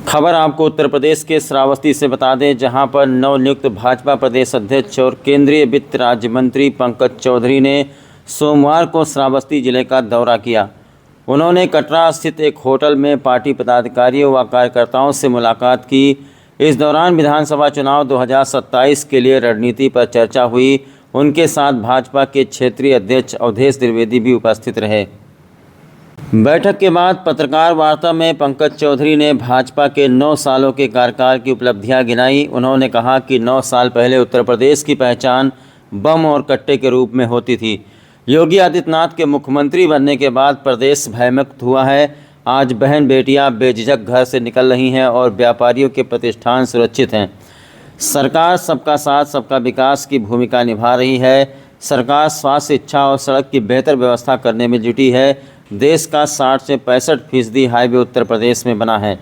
खबर आपको उत्तर प्रदेश के श्रावस्ती से बता दें, जहां पर नवनियुक्त भाजपा प्रदेश अध्यक्ष और केंद्रीय वित्त राज्य मंत्री पंकज चौधरी ने सोमवार को श्रावस्ती जिले का दौरा किया। उन्होंने कटरा स्थित एक होटल में पार्टी पदाधिकारियों व कार्यकर्ताओं से मुलाकात की। इस दौरान विधानसभा चुनाव 2027 के लिए रणनीति पर चर्चा हुई। उनके साथ भाजपा के क्षेत्रीय अध्यक्ष अवधेश द्विवेदी भी उपस्थित रहे। बैठक के बाद पत्रकार वार्ता में पंकज चौधरी ने भाजपा के 9 सालों के कार्यकाल की उपलब्धियां गिनाई। उन्होंने कहा कि 9 साल पहले उत्तर प्रदेश की पहचान बम और कट्टे के रूप में होती थी। योगी आदित्यनाथ के मुख्यमंत्री बनने के बाद प्रदेश भयमुक्त हुआ है। आज बहन बेटियां बेझिझक घर से निकल रही हैं और व्यापारियों के प्रतिष्ठान सुरक्षित हैं। सरकार सबका साथ सबका विकास की भूमिका निभा रही है। सरकार स्वास्थ्य, शिक्षा और सड़क की बेहतर व्यवस्था करने में जुटी है। देश का 60 से 65% हाईवे उत्तर प्रदेश में बना है।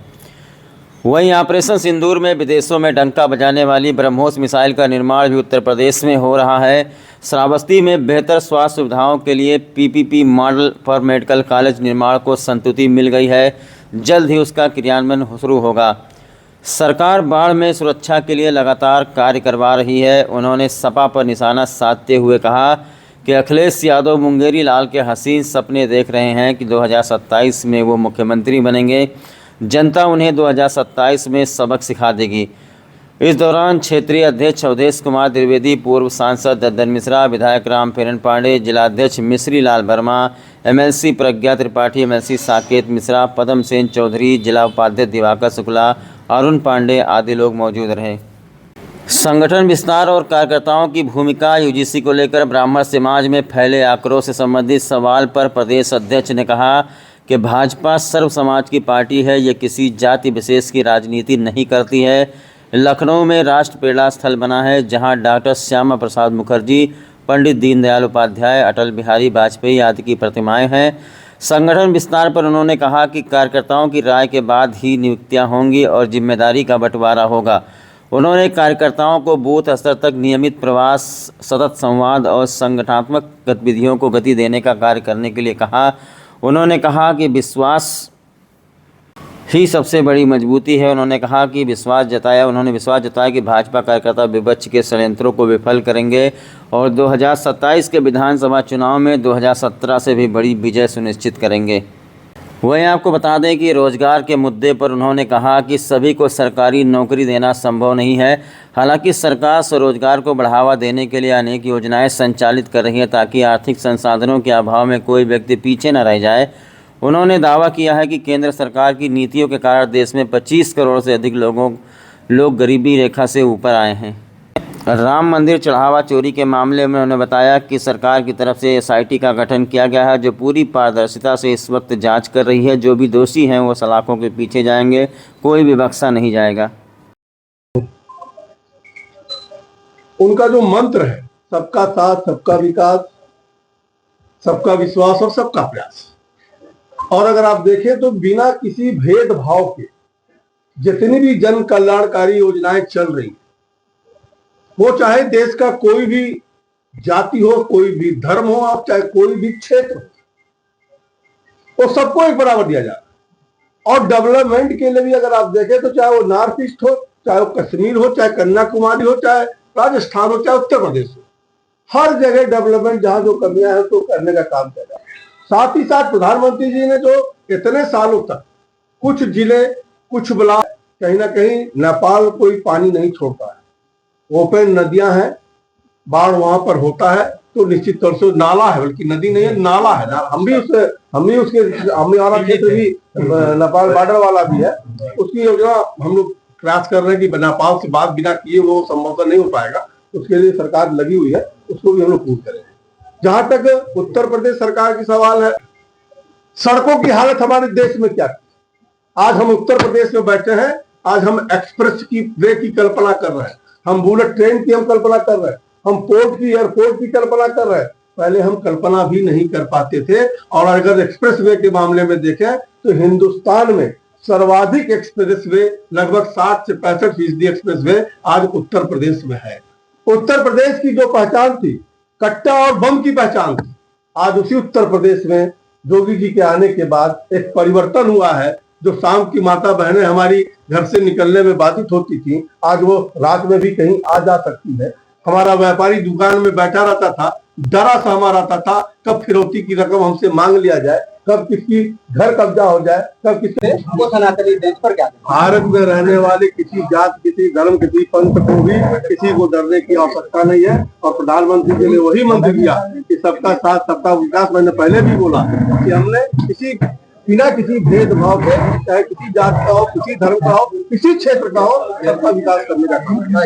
वहीं ऑपरेशन सिंदूर में विदेशों में डंका बजाने वाली ब्रह्मोस मिसाइल का निर्माण भी उत्तर प्रदेश में हो रहा है। श्रावस्ती में बेहतर स्वास्थ्य सुविधाओं के लिए पीपीपी मॉडल पर मेडिकल कॉलेज निर्माण को संतुष्टि मिल गई है। जल्द ही उसका क्रियान्वयन शुरू होगा। सरकार बाढ़ में सुरक्षा के लिए लगातार कार्य करवा रही है। उन्होंने सपा पर निशाना साधते हुए कहा कि अखिलेश यादव मुंगेरी लाल के हसीन सपने देख रहे हैं कि 2027 में वो मुख्यमंत्री बनेंगे। जनता उन्हें 2027 में सबक सिखा देगी। इस दौरान क्षेत्रीय अध्यक्ष अवधेश कुमार द्विवेदी, पूर्व सांसद दद्दन मिश्रा, विधायक राम फेरन पांडे, जिलाध्यक्ष मिश्री लाल वर्मा, एमएलसी प्रज्ञा त्रिपाठी, एमएलसी साकेत मिश्रा, पदम सेन चौधरी, जिला उपाध्यक्ष दिवाकर शुक्ला, अरुण पांडे आदि लोग मौजूद रहे। संगठन विस्तार और कार्यकर्ताओं की भूमिका। यूजीसी को लेकर ब्राह्मण समाज में फैले आक्रोश से संबंधित सवाल पर प्रदेश अध्यक्ष ने कहा कि भाजपा सर्व समाज की पार्टी है। ये किसी जाति विशेष की राजनीति नहीं करती है। लखनऊ में राष्ट्र प्रेरणा स्थल बना है, जहां डॉक्टर श्यामा प्रसाद मुखर्जी, पंडित दीनदयाल उपाध्याय, अटल बिहारी वाजपेयी आदि की प्रतिमाएं हैं। संगठन विस्तार पर उन्होंने कहा कि कार्यकर्ताओं की राय के बाद ही नियुक्तियां होंगी और जिम्मेदारी का बंटवारा होगा। उन्होंने कार्यकर्ताओं को बूथ स्तर तक नियमित प्रवास, सतत संवाद और संगठनात्मक गतिविधियों को गति देने का कार्य करने के लिए कहा। उन्होंने कहा कि विश्वास ही सबसे बड़ी मजबूती है। उन्होंने विश्वास जताया कि भाजपा कार्यकर्ता विपक्ष के षड्यंत्रों को विफल करेंगे और 2027 के विधानसभा चुनाव में 2017 से भी बड़ी विजय सुनिश्चित करेंगे। वहीं आपको बता दें कि रोजगार के मुद्दे पर उन्होंने कहा कि सभी को सरकारी नौकरी देना संभव नहीं है। हालांकि सरकार स्वरोजगार को बढ़ावा देने के लिए अनेक योजनाएं संचालित कर रही है, ताकि आर्थिक संसाधनों के अभाव में कोई व्यक्ति पीछे न रह जाए। उन्होंने दावा किया है कि केंद्र सरकार की नीतियों के कारण देश में 25 करोड़ से अधिक लोग गरीबी रेखा से ऊपर आए हैं। राम मंदिर चढ़ावा चोरी के मामले में उन्होंने बताया कि सरकार की तरफ से एसआईटी का गठन किया गया है, जो पूरी पारदर्शिता से इस वक्त जांच कर रही है। जो भी दोषी हैं वो सलाखों के पीछे जाएंगे, कोई भी बख्शा नहीं जाएगा। उनका जो मंत्र है, सबका साथ, सबका विकास, सबका विश्वास और सबका प्रयास, और अगर आप देखें तो बिना किसी भेदभाव के जितनी भी जन कल्याणकारी योजनाएं चल रही, वो चाहे देश का कोई भी जाति हो, कोई भी धर्म हो, आप चाहे कोई भी क्षेत्र हो, वो सबको एक बराबर दिया जा रहा है। और डेवलपमेंट के लिए भी अगर आप देखें तो चाहे वो नॉर्थ ईस्ट हो, चाहे वो कश्मीर हो, चाहे कन्याकुमारी हो, चाहे राजस्थान हो, चाहे उत्तर प्रदेश हो, हर जगह डेवलपमेंट जहां जो कमियां हैं तो करने का काम कर रहा है। साथ ही साथ प्रधानमंत्री जी ने जो इतने सालों तक कुछ जिले, कुछ ब्लॉक, कहीं ना कहीं नेपाल कोई पानी नहीं छोड़ता है, ओपन नदियां हैं, बाढ़ वहां पर होता है तो निश्चित तौर से नाला है, बल्कि नदी नहीं है, नाला है। हमारा क्षेत्र भी नेपाल बॉर्डर वाला भी है, उसकी योजना हम लोग प्रयास कर रहे हैं कि नेपाल से बात बिना किए वो संभवतः नहीं हो पाएगा। उसके लिए सरकार लगी हुई है, उसको भी हम लोग पूर्ण करेंगे। जहां तक उत्तर प्रदेश सरकार की सवाल है, सड़कों की हालत हमारे देश में क्या है। आज हम उत्तर प्रदेश में बैठे हैं, आज हम एक्सप्रेस वे की कल्पना कर रहे हैं, हम बुलेट ट्रेन की हम कल्पना कर रहे हैं, हम पोर्ट की, एयरपोर्ट की कल्पना कर रहे हैं। पहले हम कल्पना भी नहीं कर पाते थे। और अगर एक्सप्रेस वे के मामले में देखें तो हिंदुस्तान में सर्वाधिक एक्सप्रेस वे, लगभग 60 से 65% एक्सप्रेस वे आज उत्तर प्रदेश में है। उत्तर प्रदेश की जो पहचान थी, कट्टा और बम की पहचान थी, आज उसी उत्तर प्रदेश में योगी जी के आने के बाद एक परिवर्तन हुआ है, जो शाम की माता बहनें हमारी घर से निकलने में बाधित होती थी, आज वो रात में भी कहीं आ जा सकती है। हमारा व्यापारी दुकान में बैठा रहता था, डरा सहमा रहता था कब फिरौती की रकम हमसे मांग लिया जाए, कब किसकी घर कब्जा हो जाए, कब किसी वो सनातनी देश पर क्या भारत में रहने वाले किसी जात, किसी धर्म, किसी पंथ को भी किसी को डरने की आवश्यकता नहीं है। और प्रधानमंत्री जी ने वही मंत्र दिया कि सबका साथ सबका विकास। मैंने पहले भी बोला कि हमने बिना किसी भेदभाव के, चाहे किसी जात का हो, किसी धर्म का हो, किसी क्षेत्र का हो, सबका विकास करने का काम है।